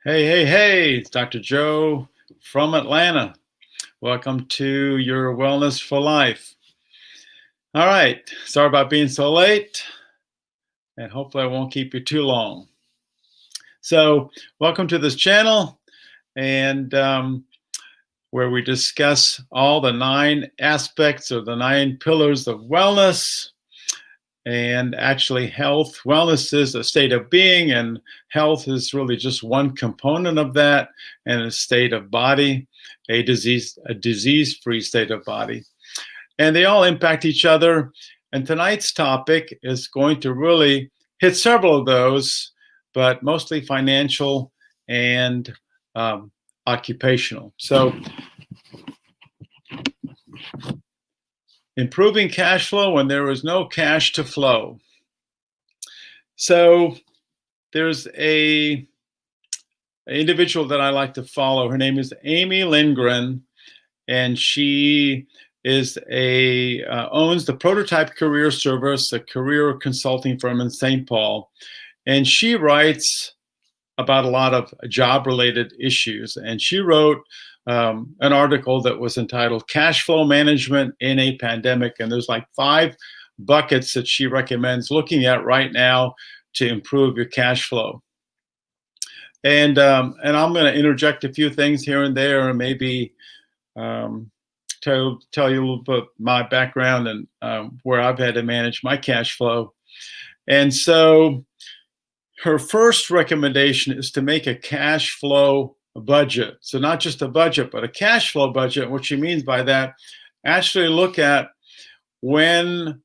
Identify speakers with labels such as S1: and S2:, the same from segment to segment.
S1: Hey, hey, hey, it's Dr. Joe from Atlanta. Welcome to Your Wellness for Life. All right, sorry about being so late, and hopefully I won't keep you too long. So, welcome to this channel, and where we discuss all the 9 aspects or the 9 pillars of wellness. And actually, health, wellness is a state of being, and health is really just one component of that, and a state of body, a disease-free state of body. And they all impact each other. And tonight's topic is going to really hit several of those, but mostly financial and occupational. So, improving cash flow when there is no cash to flow. So there's an individual that I like to follow. Her name is Amy Lindgren, and she is owns the Prototype Career Service, a career consulting firm in St. Paul. And she writes about a lot of job-related issues. And she wrote an article that was entitled Cash Flow Management in a Pandemic. And there's like 5 buckets that she recommends looking at right now to improve your cash flow. And I'm going to interject a few things here and there, and maybe tell you a little bit my background and where I've had to manage my cash flow. And so her first recommendation is to make a cash flow budget. So not just a budget, but a cash flow budget. What she means by that, actually look at when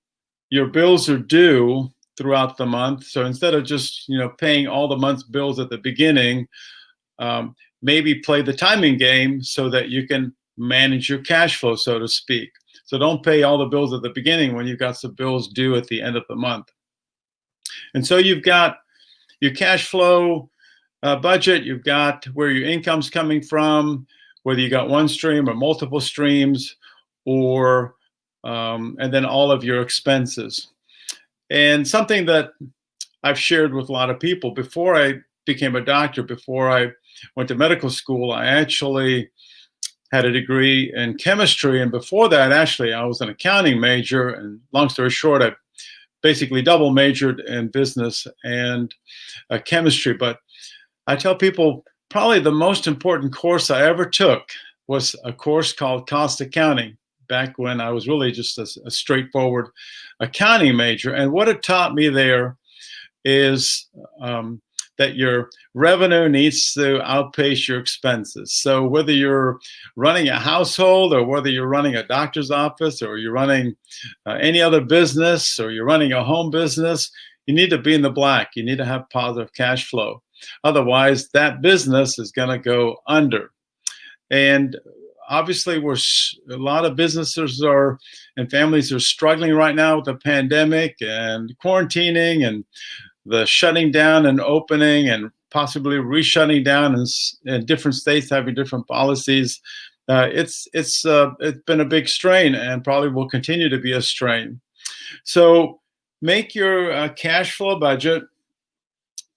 S1: your bills are due throughout the month. So instead of just paying all the month's bills at the beginning, maybe play the timing game so that you can manage your cash flow, so to speak. So don't pay all the bills at the beginning when you've got some bills due at the end of the month. And so you've got your cash flow budget, you've got where your income's coming from, whether you got one stream or multiple streams, or and then all of your expenses. And something that I've shared with a lot of people, before I became a doctor, before I went to medical school, I actually had a degree in chemistry. And before that, actually, I was an accounting major. And long story short, I basically double majored in business and chemistry. But I tell people probably the most important course I ever took was a course called cost accounting, back when I was really just a straightforward accounting major. And what it taught me there is that your revenue needs to outpace your expenses. So whether you're running a household, or whether you're running a doctor's office, or you're running any other business, or you're running a home business, you need to be in the black. You need to have positive cash flow. Otherwise, that business is going to go under. And obviously, a lot of businesses and families are struggling right now with the pandemic and quarantining and the shutting down and opening, and possibly re-shutting down in different states having different policies. It's been a big strain, and probably will continue to be a strain. So make your cash flow budget.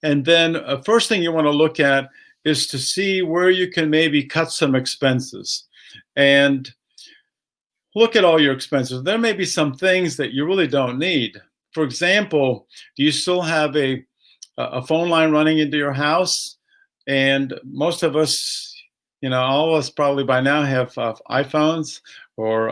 S1: And then first thing you want to look at is to see where you can maybe cut some expenses. And look at all your expenses. There may be some things that you really don't need. For example, do you still have a phone line running into your house? And most of us, all of us probably by now have iPhones or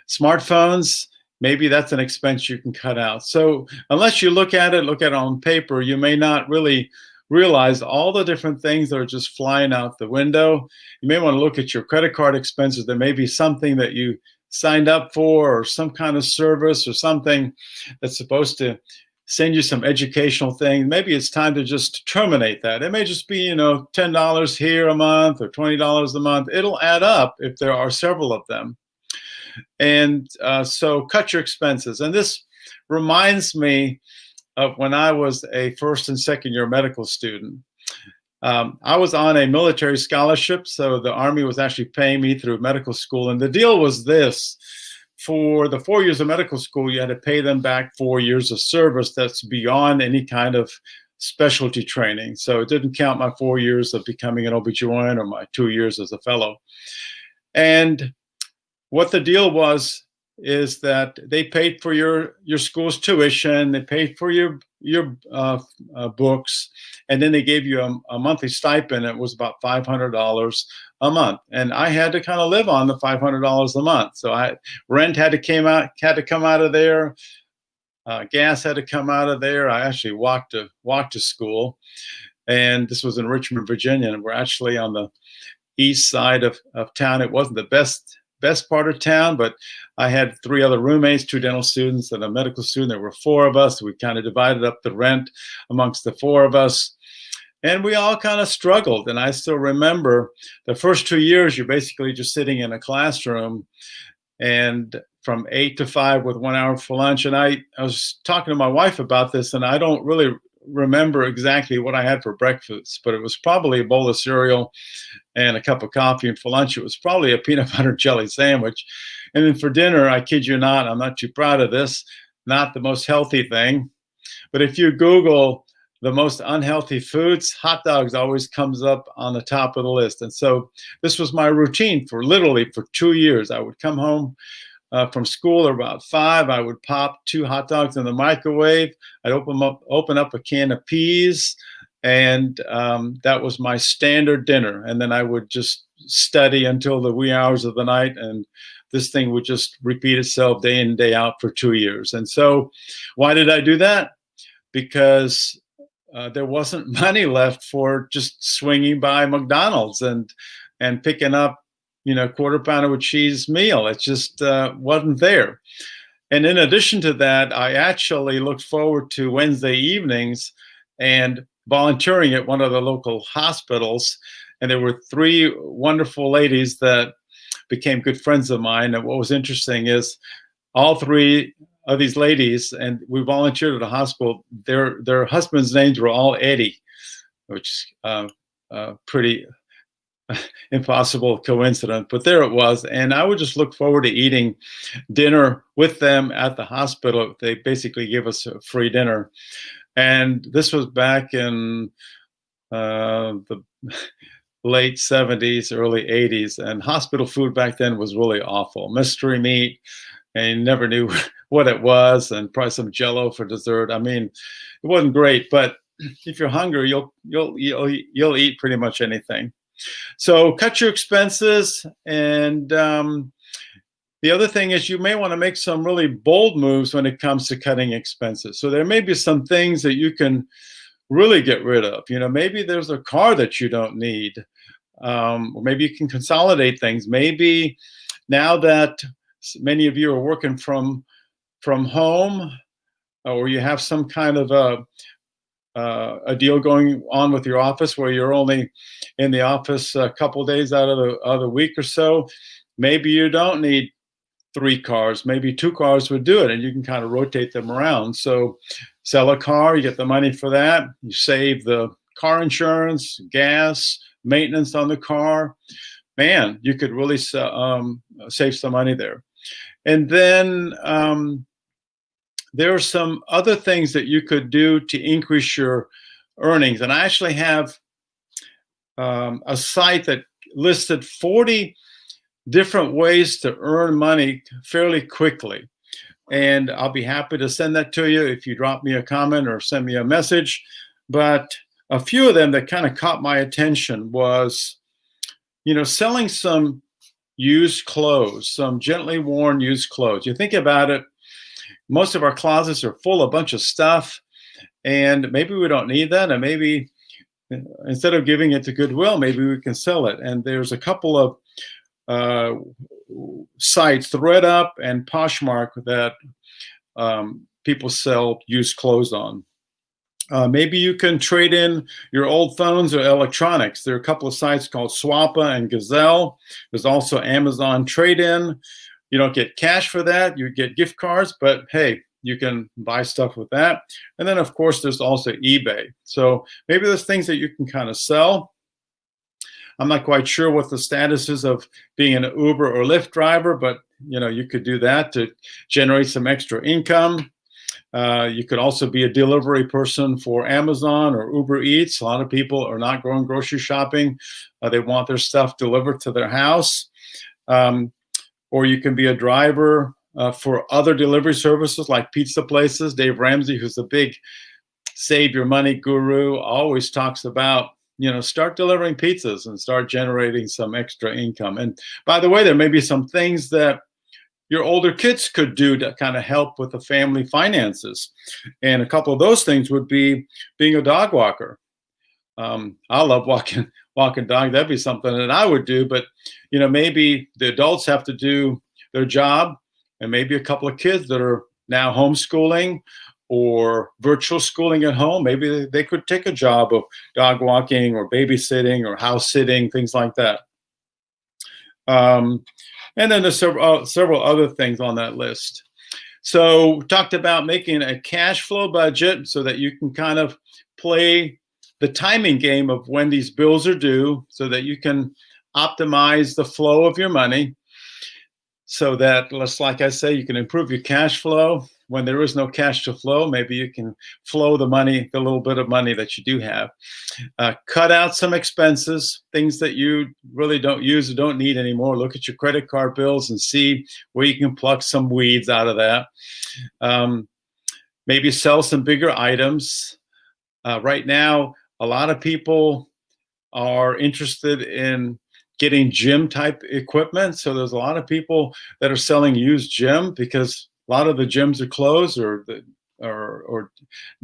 S1: smartphones. Maybe that's an expense you can cut out. So unless you look at it on paper, you may not really realize all the different things that are just flying out the window. You may want to look at your credit card expenses. There may be something that you signed up for, or some kind of service, or something that's supposed to send you some educational thing. Maybe it's time to just terminate that. It may just be, $10 here a month or $20 a month. It'll add up if there are several of them. And so cut your expenses. And this reminds me of when I was a first and second year medical student. I was on a military scholarship, so the Army was actually paying me through medical school. And the deal was this: for the 4 years of medical school, you had to pay them back 4 years of service. That's beyond any kind of specialty training. So it didn't count my 4 years of becoming an OBGYN or my 2 years as a fellow. And what the deal was is that they paid for your school's tuition, they paid for your books, and then they gave you a monthly stipend. It was about $500 a month, and I had to kind of live on the $500 a month. So rent had to come out of there. Gas had to come out of there. I actually walked to school, and this was in Richmond, Virginia, and we're actually on the east side of town. It wasn't the best part of town, but I had 3 other roommates, 2 dental students and a medical student. There were 4 of us. We kind of divided up the rent amongst the 4 of us, and we all kind of struggled. And I still remember the first 2 years, you're basically just sitting in a classroom, and from 8 to 5 with 1 hour for lunch. And I was talking to my wife about this, and I don't really remember exactly what I had for breakfast, but it was probably a bowl of cereal and a cup of coffee. And for lunch, it was probably a peanut butter jelly sandwich. And then for dinner, I kid you not, I'm not too proud of this, not the most healthy thing. But if you Google the most unhealthy foods, hot dogs always comes up on the top of the list. And so this was my routine for literally for 2 years. I would come home from school at about 5. I would pop 2 hot dogs in the microwave. I'd open up a can of peas, and that was my standard dinner. And then I would just study until the wee hours of the night, and this thing would just repeat itself day in and day out for 2 years. And so why did I do that? Because there wasn't money left for just swinging by McDonald's and picking up, quarter pounder with cheese meal. It just wasn't there. And in addition to that, I actually looked forward to Wednesday evenings and volunteering at one of the local hospitals. And there were 3 wonderful ladies that became good friends of mine. And what was interesting is all 3 of these ladies, and we volunteered at a hospital, their husbands' names were all Eddie, which pretty impossible coincidence, but there it was. And I would just look forward to eating dinner with them at the hospital. They basically give us a free dinner. And this was back in the late 70s, early 80s. And hospital food back then was really awful. Mystery meat, and you never knew what it was, and probably some Jello for dessert. I mean, it wasn't great, but if you're hungry, you'll eat pretty much anything. So cut your expenses. And the other thing is you may want to make some really bold moves when it comes to cutting expenses. So there may be some things that you can really get rid of. Maybe there's a car that you don't need. Or maybe you can consolidate things. Maybe now that many of you are working from home, or you have some kind of a deal going on with your office where you're only in the office a couple days out of the week or so, maybe you don't need 3 cars. Maybe 2 cars would do it, and you can kind of rotate them around. So sell a car, you get the money for that. You save the car insurance, gas, maintenance on the car. Man, you could really save some money there. And then there are some other things that you could do to increase your earnings. And I actually have a site that listed 40 different ways to earn money fairly quickly. And I'll be happy to send that to you if you drop me a comment or send me a message. But a few of them that kind of caught my attention was, selling some used clothes, some gently worn used clothes. You think about it, most of our closets are full of a bunch of stuff, and maybe we don't need that. And maybe instead of giving it to Goodwill, maybe we can sell it. And there's a couple of sites, ThreadUp and Poshmark, that people sell used clothes on. Maybe you can trade in your old phones or electronics. There are a couple of sites called Swappa and Gazelle. There's also Amazon Trade-In. You don't get cash for that. You get gift cards, but hey, you can buy stuff with that. And then, of course, there's also eBay. So maybe there's things that you can kind of sell. I'm not quite sure what the status is of being an Uber or Lyft driver, but you could do that to generate some extra income. You could also be a delivery person for Amazon or Uber Eats. A lot of people are not going grocery shopping. They want their stuff delivered to their house. Or you can be a driver for other delivery services like pizza places. Dave Ramsey, who's a big save your money guru, always talks about, start delivering pizzas and start generating some extra income. And by the way, there may be some things that your older kids could do to kind of help with the family finances. And a couple of those things would be being a dog walker. I love walking dog. That'd be something that I would do. But, maybe the adults have to do their job, and maybe a couple of kids that are now homeschooling or virtual schooling at home, maybe they could take a job of dog walking or babysitting or house sitting, things like that. And then there's several other things on that list. So we talked about making a cash flow budget so that you can kind of play the timing game of when these bills are due, so that you can optimize the flow of your money, so that, like I say, you can improve your cash flow. When there is no cash to flow, maybe you can flow the money, the little bit of money that you do have. Cut out some expenses, things that you really don't use or don't need anymore. Look at your credit card bills and see where you can pluck some weeds out of that. Maybe sell some bigger items. Right now, a lot of people are interested in getting gym type equipment. So there's a lot of people that are selling used gym, because a lot of the gyms are closed or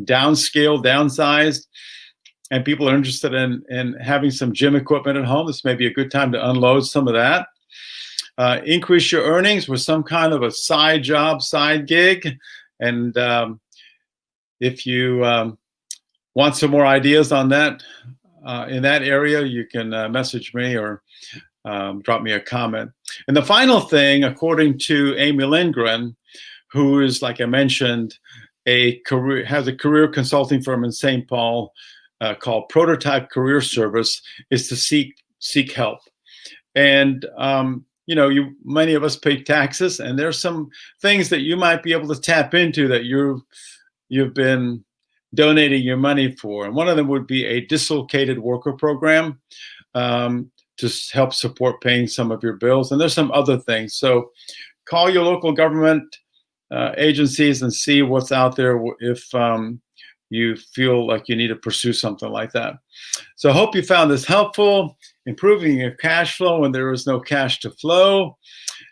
S1: downscaled, downsized, and people are interested in having some gym equipment at home. This may be a good time to unload some of that. Increase your earnings with some kind of a side job, side gig. And if you want some more ideas on that, in that area, you can message me or drop me a comment. And the final thing, according to Amy Lindgren, who is, like I mentioned, has a career consulting firm in St. Paul called Prototype Career Service, is to seek help. And many of us pay taxes, and there's some things that you might be able to tap into that you've been donating your money for. And one of them would be a dislocated worker program to help support paying some of your bills. And there's some other things. So call your local government agencies and see what's out there if you feel like you need to pursue something like that. So I hope you found this helpful. Improving your cash flow when there is no cash to flow.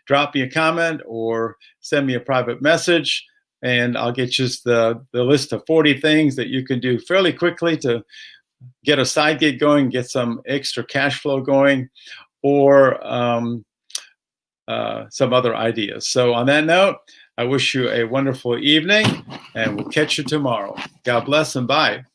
S1: Drop me a comment or send me a private message, and I'll get you the list of 40 things that you can do fairly quickly to get a side gig going, get some extra cash flow going, or some other ideas. So on that note, I wish you a wonderful evening, and we'll catch you tomorrow. God bless and bye.